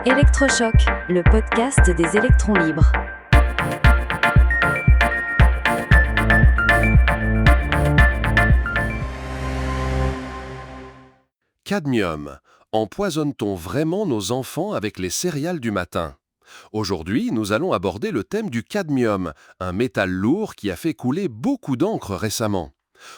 Électrochoc, le podcast des électrons libres. Cadmium. Empoisonne-t-on vraiment nos enfants avec les céréales du matin? Aujourd'hui, nous allons aborder le thème du cadmium, un métal lourd qui a fait couler beaucoup d'encre récemment.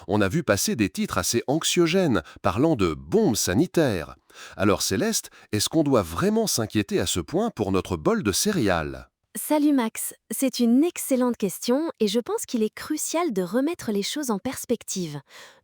On a vu passer des titres assez anxiogènes, parlant de bombes sanitaires. Alors Céleste, est-ce qu'on doit vraiment s'inquiéter à ce point pour notre bol de céréales? Salut Max, c'est une excellente question et je pense qu'il est crucial de remettre les choses en perspective.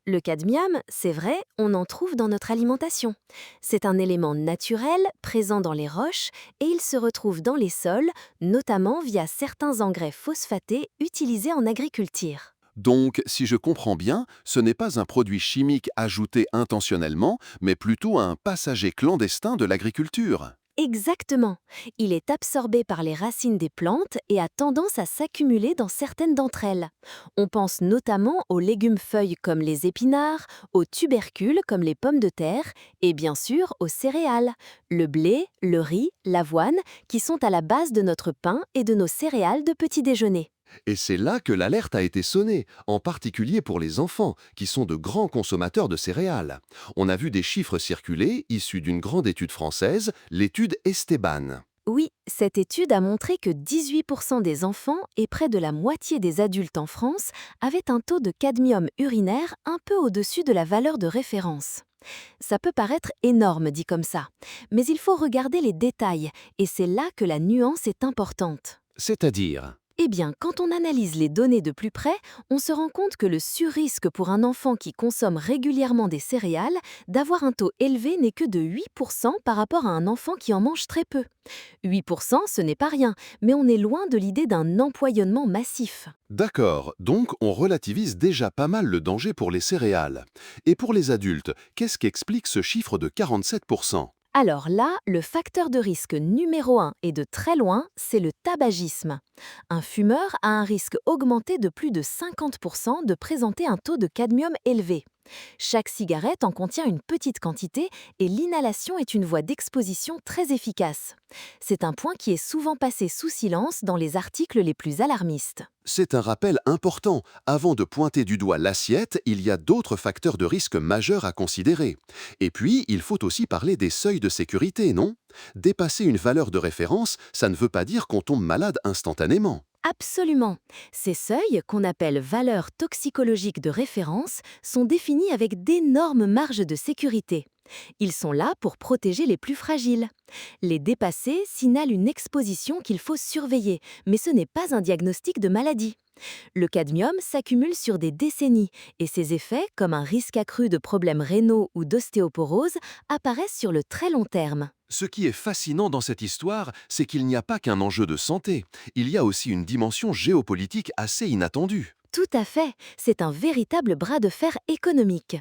Le cadmium, c'est vrai, on en trouve dans notre alimentation. C'est un élément naturel présent dans les roches et il se retrouve dans les sols, notamment via certains engrais phosphatés utilisés en agriculture. Donc, si je comprends bien, ce n'est pas un produit chimique ajouté intentionnellement, mais plutôt un passager clandestin de l'agriculture. Exactement. Il est absorbé par les racines des plantes et a tendance à s'accumuler dans certaines d'entre elles. On pense notamment aux légumes-feuilles comme les épinards, aux tubercules comme les pommes de terre et bien sûr aux céréales, le blé, le riz, l'avoine, qui sont à la base de notre pain et de nos céréales de petit déjeuner. Et c'est là que l'alerte a été sonnée, en particulier pour les enfants, qui sont de grands consommateurs de céréales. On a vu des chiffres circuler, issus d'une grande étude française, l'étude Esteban. Oui, cette étude a montré que 18% des enfants et près de la moitié des adultes en France avaient un taux de cadmium urinaire un peu au-dessus de la valeur de référence. Ça peut paraître énorme dit comme ça, mais il faut regarder les détails et c'est là que la nuance est importante. C'est-à-dire, Eh bien, quand on analyse les données de plus près, on se rend compte que le surrisque pour un enfant qui consomme régulièrement des céréales d'avoir un taux élevé n'est que de 8% par rapport à un enfant qui en mange très peu. 8%, ce n'est pas rien, mais on est loin de l'idée d'un empoisonnement massif. d'accord, donc on relativise déjà pas mal le danger pour les céréales. Et pour les adultes, qu'est-ce qui explique ce chiffre de 47%? Alors là, le facteur de risque numéro 1 et de très loin, c'est le tabagisme. Un fumeur a un risque augmenté de plus de 50% de présenter un taux de cadmium élevé. Chaque cigarette en contient une petite quantité et l'inhalation est une voie d'exposition très efficace. C'est un point qui est souvent passé sous silence dans les articles les plus alarmistes. C'est un rappel important. Avant de pointer du doigt l'assiette, il y a d'autres facteurs de risque majeurs à considérer. Et puis, il faut aussi parler des seuils de sécurité, non? Dépasser une valeur de référence, ça ne veut pas dire qu'on tombe malade instantanément. Absolument. Ces seuils, qu'on appelle valeurs toxicologiques de référence, sont définis avec d'énormes marges de sécurité. Ils sont là pour protéger les plus fragiles. Les dépasser signalent une exposition qu'il faut surveiller, mais ce n'est pas un diagnostic de maladie. Le cadmium s'accumule sur des décennies et ses effets, comme un risque accru de problèmes rénaux ou d'ostéoporose, apparaissent sur le très long terme. Ce qui est fascinant dans cette histoire, c'est qu'il n'y a pas qu'un enjeu de santé. Il y a aussi une dimension géopolitique assez inattendue. Tout à fait, c'est un véritable bras de fer économique.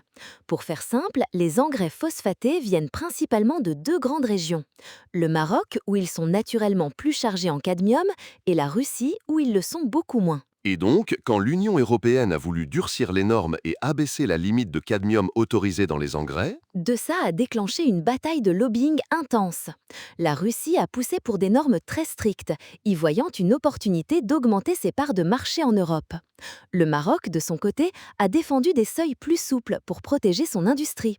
Pour faire simple, les engrais phosphatés viennent principalement de deux grandes régions. Le Maroc, où ils sont naturellement plus chargés en cadmium, et la Russie, où ils le sont beaucoup moins. Et donc, quand l'Union européenne a voulu durcir les normes et abaisser la limite de cadmium autorisée dans les engrais, De ça a déclenché une bataille de lobbying intense. La Russie a poussé pour des normes très strictes, y voyant une opportunité d'augmenter ses parts de marché en Europe. Le Maroc, de son côté, a défendu des seuils plus souples pour protéger son industrie.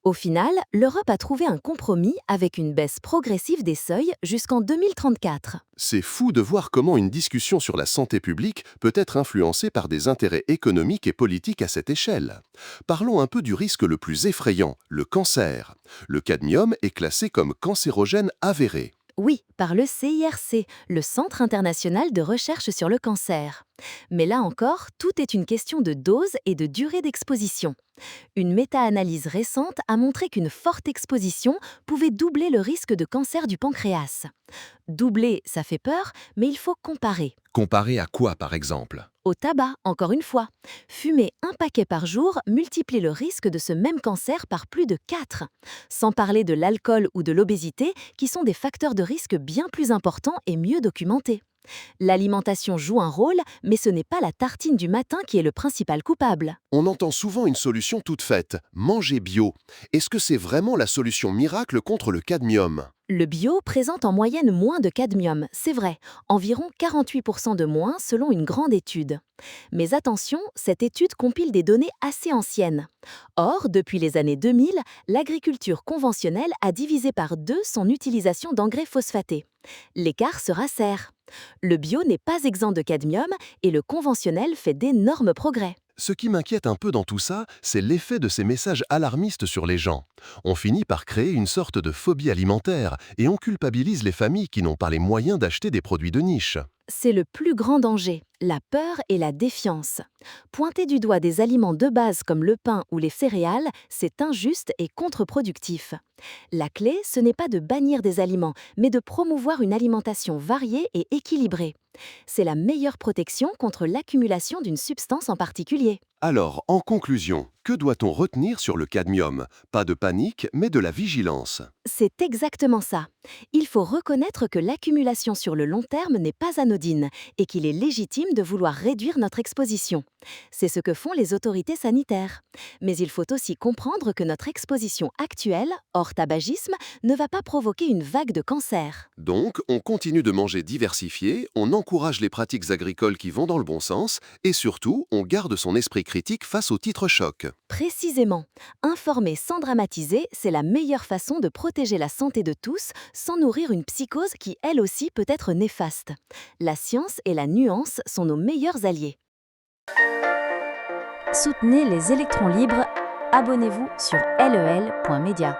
Au final, l'Europe a trouvé un compromis avec une baisse progressive des seuils jusqu'en 2034. c'est fou de voir comment une discussion sur la santé publique peut être influencée par des intérêts économiques et politiques à cette échelle. Parlons un peu du risque le plus effrayant, le cancer. Le cadmium est classé comme cancérogène avéré. Oui, par le CIRC, le Centre international de recherche sur le cancer. Mais là encore, tout est une question de dose et de durée d'exposition. Une méta-analyse récente a montré qu'une forte exposition pouvait doubler le risque de cancer du pancréas. Doubler, ça fait peur, mais il faut comparer. Comparé à quoi, par exemple? Au tabac, encore une fois. Fumer un paquet par jour multiplie le risque de ce même cancer par plus de 4. Sans parler de l'alcool ou de l'obésité, qui sont des facteurs de risque bien plus importants et mieux documentés. L'alimentation joue un rôle, mais ce n'est pas la tartine du matin qui est le principal coupable. On entend souvent une solution toute faite, manger bio. Est-ce que c'est vraiment la solution miracle contre le cadmium? Le bio présente en moyenne moins de cadmium, c'est vrai, environ 48% de moins selon une grande étude. Mais attention, cette étude compile des données assez anciennes. Or, depuis les années 2000, l'agriculture conventionnelle a divisé par 2 son utilisation d'engrais phosphatés. L'écart se resserre. Le bio n'est pas exempt de cadmium et le conventionnel fait d'énormes progrès. Ce qui m'inquiète un peu dans tout ça, c'est l'effet de ces messages alarmistes sur les gens. On finit par créer une sorte de phobie alimentaire et on culpabilise les familles qui n'ont pas les moyens d'acheter des produits de niche. C'est le plus grand danger, la peur et la défiance. Pointer du doigt des aliments de base comme le pain ou les céréales, c'est injuste et contre-productif. La clé, ce n'est pas de bannir des aliments, mais de promouvoir une alimentation variée et équilibrée. C'est la meilleure protection contre l'accumulation d'une substance en particulier. Alors, en conclusion, que doit-on retenir sur le cadmium? Pas de panique, mais de la vigilance. C'est exactement ça. Il faut reconnaître que l'accumulation sur le long terme n'est pas anodine et qu'il est légitime de vouloir réduire notre exposition. C'est ce que font les autorités sanitaires. Mais il faut aussi comprendre que notre exposition actuelle, hors tabagisme, ne va pas provoquer une vague de cancer. Donc, on continue de manger diversifié, on encourage les pratiques agricoles qui vont dans le bon sens, et surtout, on garde son esprit critique face aux titres chocs. Précisément, informer sans dramatiser, c'est la meilleure façon de protéger la santé de tous sans nourrir une psychose qui, elle aussi, peut être néfaste. La science et la nuance sont nos meilleurs alliés. Soutenez les électrons libres. Abonnez-vous sur lel.media.